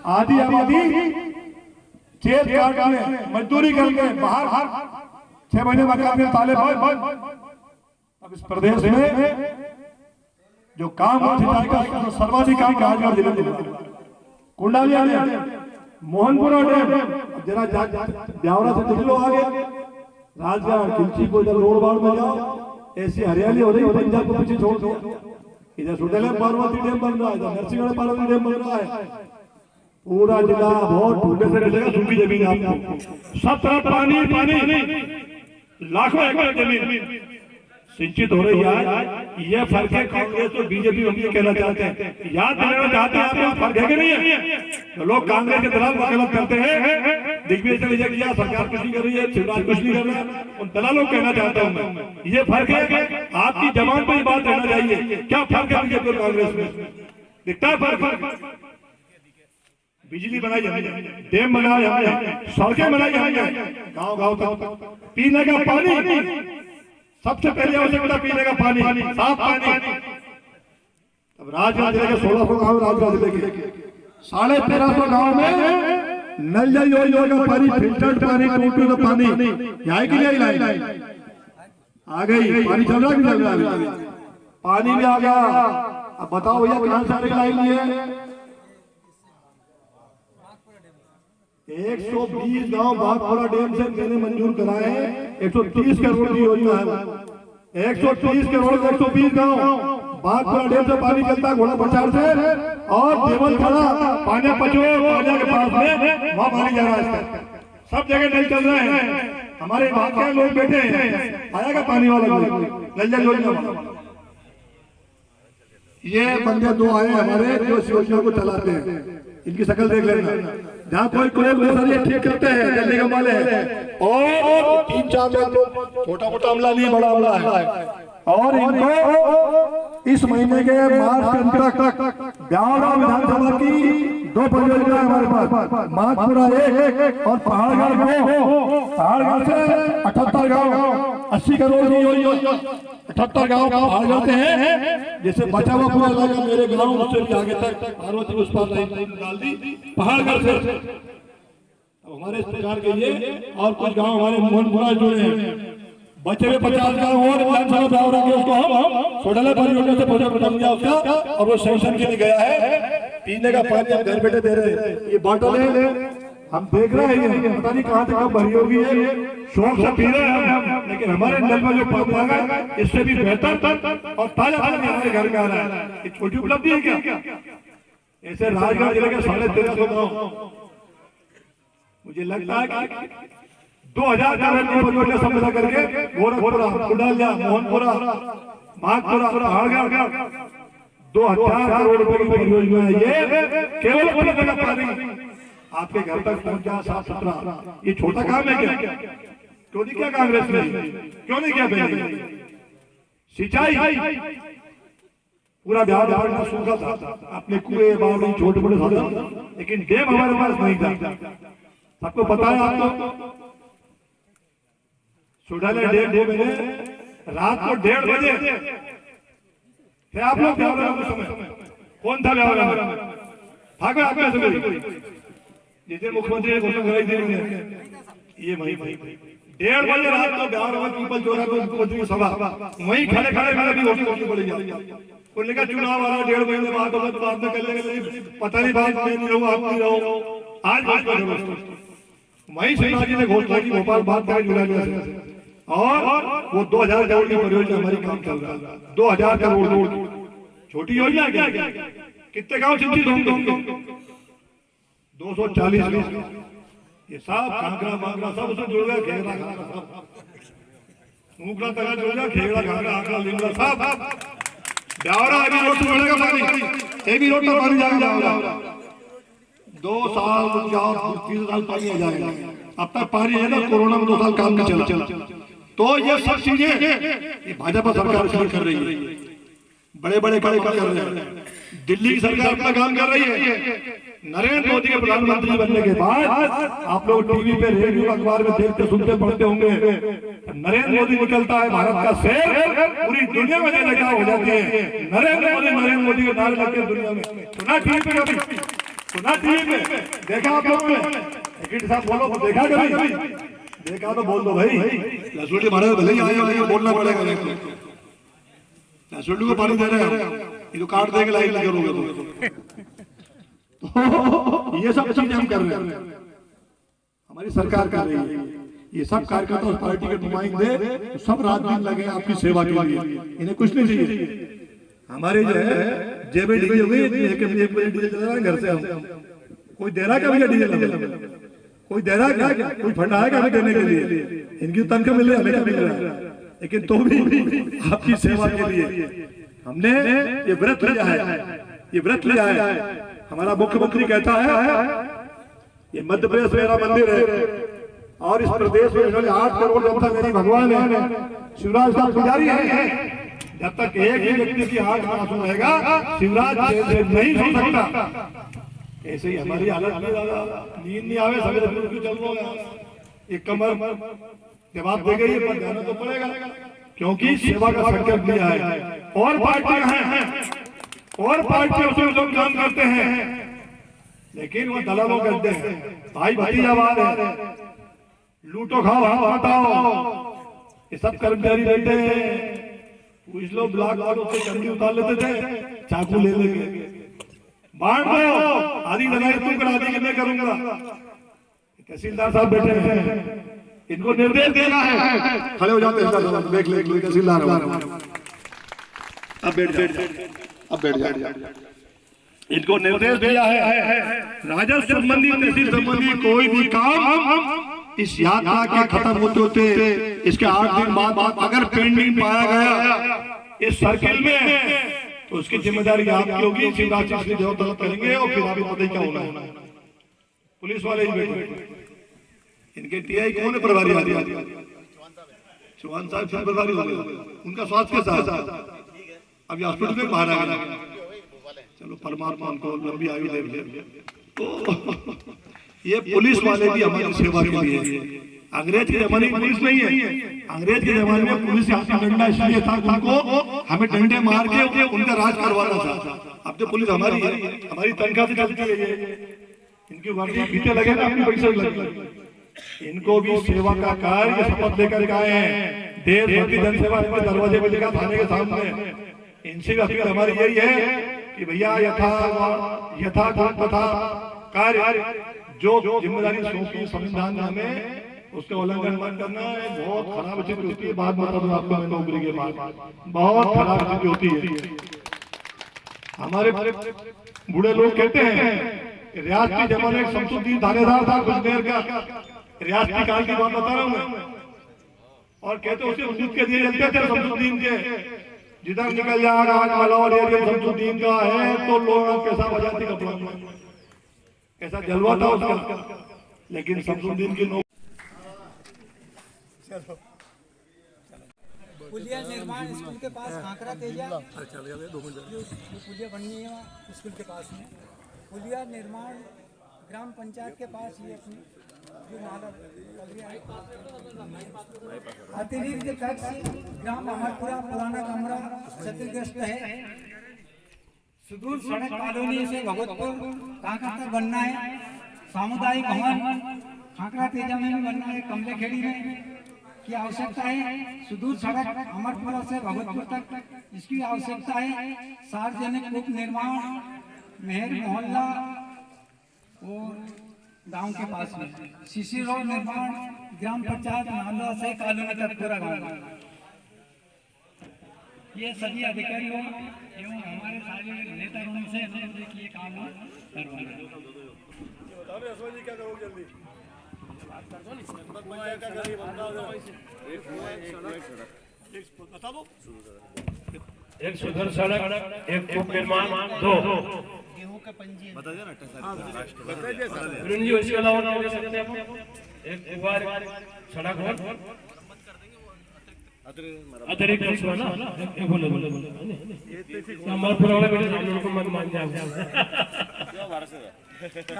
आधी आबादी खेत काटने, मजदूरी करके बाहर 6 महीने मकान में ताले बंद। अब इस प्रदेश में जो काम सिंचाई का सर्वाधिक काम राजगढ़ जिले में, कुंडालिया डैम, मोहनपुरा डैम, जरा ब्यावरा से निकलो आगे, राजगढ़ खिलची को इधर रोड बाड़ में जाओ, ऐसी हरियाली हो रही है, पंजाब को पीछे छोड़ दो। इधर सुटेला पार्वती डैम बन रहा है, इधर नरसिंहगढ़ पार्वती डैम बन रहा है। पूरा जिला बहुत ढूंढने से मिलेगा सूखी जमीन आपको, सब तरफ पानी पानी, लाखों एकड़ जमीन सिंचित हो रही है। ये फर्क है कांग्रेस और बीजेपी, हम ये कहना चाहते हैं, याद दिलाना चाहते हैं आपको, फर्क है कि नहीं है? तो लोग कांग्रेस के दलाल वकालत करते हैं, दिग्विजय ने विजय किया, सरकार कुछ नहीं कर रही है, शिवराज कुछ नहीं कर रहा है, उन दलालों को कहना चाहता हूं मैं, ये फर्क है। आपकी जबान पर बात रहना चाहिए, क्या फर्क है बीजेपी और कांग्रेस में? दिखता है फर्क? बिजली बनाई हमने, डैम बनाए हमने, सड़कें बनाई हमने, गाँव गाँव तक पीने का पानी, सबसे पहले आवश्यकता पीने का पानी, साफ पानी। अब राजगढ़ जिले के 1600 गाँव, राजगढ़ जिले के 1350 गाँव में नल जल योजना का पानी, फिल्टर्ड पानी, टूटू का पानी यहाँ के लिए लाई आ गई। पानी चल रहा है कि चल रहा है? पानी भी आ गया। अब बताओ भैया कहाँ सारे लाइन लिए? 120 गांव बागपुरा डैम से मैंने मंजूर कराए हैं, 130 करोड़ की योजना है। 130 करोड़ 120 गांव बागपुरा डैम से पानी चलता है, घोड़ा बचार से, और देवल खड़ा पानी पचो पानी के पास में, वहां पानी जा रहा है। सब जगह नल चल रहे हैं, हमारे वहां के लोग बैठे हैं, आएगा पानी वाला नल जल योजना। ये बंदे 2 आए हमारे जो इस योजना को चलाते हैं, इनकी शक्ल देख लेना, जहाँ कोई सर ये ठीक करते हैं दिल्ली के वाले हैं, और 3-4 लोग, छोटा मोटा हमला नहीं बड़ा हमला है, और इनको इस महीने के मार्च के अंत तक ब्यावरा विधानसभा की 2 परियोजनाएं हमारे पास, माघपुरा 1 और पहाड़गढ़ 2। पहाड़गढ़ से 78 गाँव 80 करोड़ की योजना, 78 गाँव पहाड़गढ़ से हैं, जैसे बचा हुआ पूरा इलाका मेरे गाँव उससे भी आगे तक पार्वती उस पार डाल दी पहाड़गढ़ से। हमारे इस प्रकार के ये और कुछ गाँव हमारे मोहनपुरा जुड़े हैं, बचे हुए 50 गाँव और विधानसभा ब्यावरा के उसको हम सोडला परियोजना से प्रोजेक्ट बन गया उसका, और वो सेंक्शन के लिए गया है। पीने का पानी हम घर बैठे दे रहे हैं, ये बॉटल है हम देख रहे हैं, पता नहीं कहाँ से कब भरी होगी, ये शौक से पी रहे हैं हम, लेकिन हमारे नल में जो पानी आ रहा है इससे भी बेहतर और ताजा पानी हमारे घर में आ रहा है। ये छोटी उपलब्धि है क्या? ऐसे राजगढ़ जिले के 1350 गाँव, मुझे लगता है कि 2000 परियोजना सब मिला करके गोरखपुरा, कुडालिया, मोहनपुरा, माघपुरा, पहाड़गढ़ 2000 करोड़ रुपए की परियोजना है। ये केवल पीने का पानी आपके घर तक पहुंच जाए, साफ सुथरा, ये छोटा काम है क्या? क्यों नहीं किया कांग्रेस ने? क्यों नहीं किया पहले? सिंचाई पूरा बिहार में सूखा था, अपने कुएं बावड़ी छोटे बड़े साधन, लेकिन डैम हमारे पास नहीं था। सबको पता है आपको सोडाले डैम में रात को 1:30 बजे थे आप लोग ब्यावरा में, समय कौन था ब्यावरा में? भागो आप में से जिस दिन मुख्यमंत्री ने घोषणा कराई थी ये वही 1:30 बजे रात को ब्यावरा में पीपल चौराहे पर मुख्यमंत्री की सभा, वहीं खड़े खड़े मैंने भी घोषणा करनी पड़ेगी। उन्होंने कहा चुनाव आ रहा 1.5 महीने बाद होगा तो बाद में कर लेंगे, पता नहीं बात मैं नहीं रहूँ आप नहीं रहो। आज वही शिवराज जी ने घोषणा की भोपाल बात करें जुलाई में, और वो 2000 करोड़ की परियोजना हमारी काम चल रहा है। 2000 करोड़ छोटी योजना क्या? कितने गांव चिंतित होंगे? 240 ये सब कांकरा मांगरा सब उसमें जुड़ गया, खेगड़ा सब मुगला तक जुड़ गया, खेगड़ा घाघरा आंकड़ा लिंगड़ा सब ब्यावरा अभी रोड से बढ़ेगा पानी, ये भी रोड पर पानी जाएगा। 2 साल 3 साल पानी आ जाएगा। अब तक पानी है ना, कोरोना में 2 साल काम नहीं चला। तो ये सब चीजें ये भाजपा सरकार इसलिए कर रही है, बड़े बड़े काम कर रहे हैं। दिल्ली की सरकार अपना काम कर रही है। नरेंद्र मोदी के प्रधानमंत्री बनने के बाद आप लोग टीवी पे, रेडियो, अखबार में देखते सुनते पढ़ते होंगे, नरेंद्र मोदी निकलता है भारत का शेर, पूरी दुनिया में लगा हो जाती है नरेंद्र मोदी के नारे लगते दुनिया में। सुना टीवी पे कभी? सुना टीवी पे? देखा आप लोगों ने? लेकिन साहब बोलो, देखा कभी? देखा तो बोल दो भाई। लसूड़ी महाराज भले ही आए, बोलना पड़ेगा। लसूड़ी को पानी दे रहे हैं, ये तो काट देंगे, लाइट लगे होगा तो ये सब चीजें हम कर रहे हैं, हमारी सरकार कर रही है। ये सब कार्यकर्ता उस पार्टी के नुमाइंदे सब रात दिन लगे आपकी सेवा के लिए, इन्हें कुछ नहीं चाहिए। हमारे जो है जेबे डीजे हुई, एक बजे डीजे चला रहा है घर से, हम कोई दे रहा क्या भैया डीजे? कोई दे रहा क्या? कोई फंड आएगा हमें देने के लिए? इनकी तनख्वाह मिल रही है, हमें मिल रहा है, लेकिन तो भी आपकी सेवा के लिए हमने ये व्रत लिया है। ये व्रत लिया है। हमारा मुख्यमंत्री कहता है ये मध्य प्रदेश मेरा मंदिर है, और इस प्रदेश में 8 करोड़ जनता मेरी भगवान है। शिवराज साहब पुजारी है। जब तक एक ही व्यक्ति की आंख में आंसू रहेगा, शिवराज नहीं सो सकता। ऐसे ही हमारी हालत में नींद नहीं आवे, सवेरे चल रहा एक कमर जवाब दे गई, पर जाना तो पड़ेगा, क्योंकि सेवा का संकल्प लिया है। और पार्टियां हैं, और पार्टियों से लोग काम करते हैं, लेकिन वो दलालों करते हैं, भाई भतीजावाद है, लूटो खाओ हटाओ, ये सब कर्मचारी बैठे हैं। कुछ लोग ब्लॉक वालों से चंदी उतार लेते थे, चाकू ले लेंगे, बांट दो, आधी लड़ाई तू करा दी कि मैं करूंगा। तहसीलदार साहब बैठे हैं, इनको निर्देश देना है, खड़े हो जाते हैं, देख ले तहसीलदार अब बैठ जाए। इनको निर्देश दिया है, राजस्व संबंधी, तहसील संबंधी कोई भी काम इस यात्रा के खत्म होते होते इसके 8 दिन बाद अगर पेंडिंग पाया गया इस सर्किल में, तो उसकी जिम्मेदारी आपकी होगी। शिवराज सिंह जवाब तलब करेंगे और फिर आपको पता ही क्या होना है। पुलिस वाले ही बैठे, इनके टीआई कौन है? प्रभारी चौहान साहब फिर प्रभारी हो गए, उनका स्वास्थ्य के साथ अभी हॉस्पिटल में बाहर आ गया। चलो परमात्मा उनको लंबी आयु दे। तो ये पुलिस वाले भी हमारी सेवा के लिए। अंग्रेज के जमाने में पुलिस नहीं है, अंग्रेज के जमाने में पुलिस के हाथ में डंडा इसलिए था उनको हमें डंडे मार के उनका राज करवाना था। अब तो पुलिस हमारी है, हमारी तनख्वाह से चलती है। इनकी वर्दी फीते लगे ना, अपनी पैसे लगे। इनको भी सेवा का कार्य शपथ लेकर के आए हैं। देशभक्ति जनसेवा इनके दरवाजे पे लगा, थाने के सामने। इनसे भी अपील हमारी यही है कि भैया यथा तथा कार्य जो जिम्मेदारी सौंपी संविधान में हमें, उसका उल्लंघन मत करना है। बहुत खराब स्थिति होती है, बात मतलब आपको मैं नौकरी के बाद बहुत खराब स्थिति होती है। हमारे बूढ़े लोग कहते हैं रियासती जमाने में शमसुद्दीन थानेदार था कुछ देर का, रियासती काल की बात बता रहा हूं मैं। और कहते उसे दूध के दिए जलते थे शमसुद्दीन के, जिधर निकल जाएगा आज मलावर एरिया शमसुद्दीन का है तो लोग कैसा बजाती कपड़ा में, कैसा जलवा था उसका। लेकिन शमसुद्दीन की पुलिया निर्माण स्कूल के पास कांकरा तेजा जो पुलिया बननी है वहाँ स्कूल के पास में, पुलिया निर्माण ग्राम पंचायत के पास ये अपनी जो नाला अतिरिक्त टैक्स ग्राम अमरपुरा पुराना कमरा क्षतिग्रस्त है। सुदूर सड़क कॉलोनी से भगवतपुर कांकरा तक बनना है। सामुदायिक भवन कांकरा तेजा में भी बनना है। कमलेखेड़ी में की आवश्यकता है। सुदूर सड़क अमरपुरा से भगवतपुर तक इसकी आवश्यकता है। सार्वजनिक उप निर्माण मेहर मोहल्ला और गांव के पास में सीसी रोड निर्माण ग्राम पंचायत नाला से कॉलोनी तक पूरा गांव। ये सभी अधिकारियों एवं हमारे सारे नेताओं से ये काम करवाना है। क्या करोगे जल्दी बता दो। एक सुधर सड़क, एक उप निर्माण, 2 गेहूं का पंजीयन बता दिया ना। इसके अलावा क्या कर सकते हैं? एक बार सड़क और अतिरिक्त ना बोलो हमारे पूरा वाला बेटे हम लोगों को मत मान जाओ।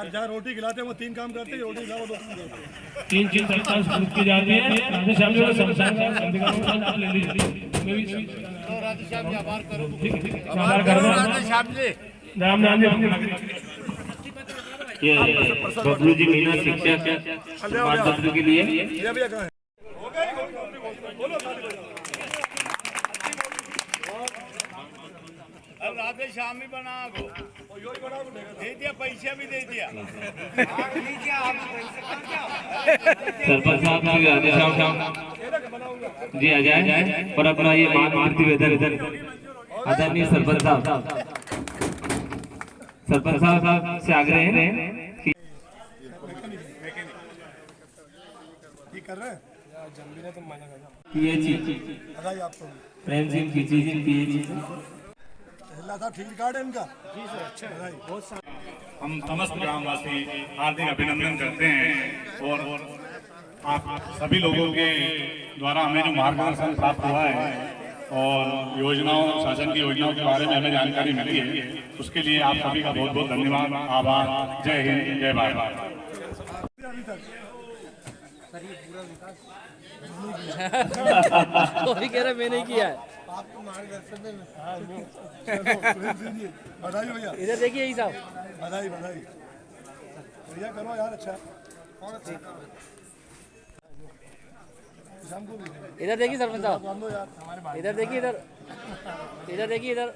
जहाँ रोटी खिलाते हैं वो 3 काम करते हैं, रोटी खिलाओ 2 काम करते हैं। 3 दरखास्त की जाती है। राधेश्याम जी शमशान आप ले लीजिए। राधेश्याम जी आभार करो, आभार करो राधेश्याम जी। राम नाम ये बबलू जी मीना शिक्षक प्रमाण पत्र के लिए अब राधेश्याम ही बना दे दिया, पैसे भी दे दिया। सरपंच साहब श्री राधेश्याम जी आ जाए और अपना ये मान प्रतिवेदन आदरणीय सरपंच साहब से आग्रह है कर रहे हैं पीएचई प्रेम सिंह खींची जी पीएचई ठीक रिकॉर्ड है इनका। जी सर, अच्छा। हम समस्त ग्रामवासी हार्दिक अभिनंदन करते हैं और आप सभी लोगों के द्वारा हमें जो मार्गदर्शन प्राप्त हुआ है और योजनाओं, शासन की योजनाओं के बारे में हमें जानकारी मिली है, उसके लिए आप सभी का बहुत बहुत धन्यवाद, आभार। जय हिंद, जय भारत। तो भी कह रहा मैंने किया है। आपको मार्गदर्शन में बधाई भैया। इधर देखिए यही साहब, बधाई भैया करो यार। अच्छा इधर देखिए सरपंच साहब, इधर देखिए, इधर देखिए, इधर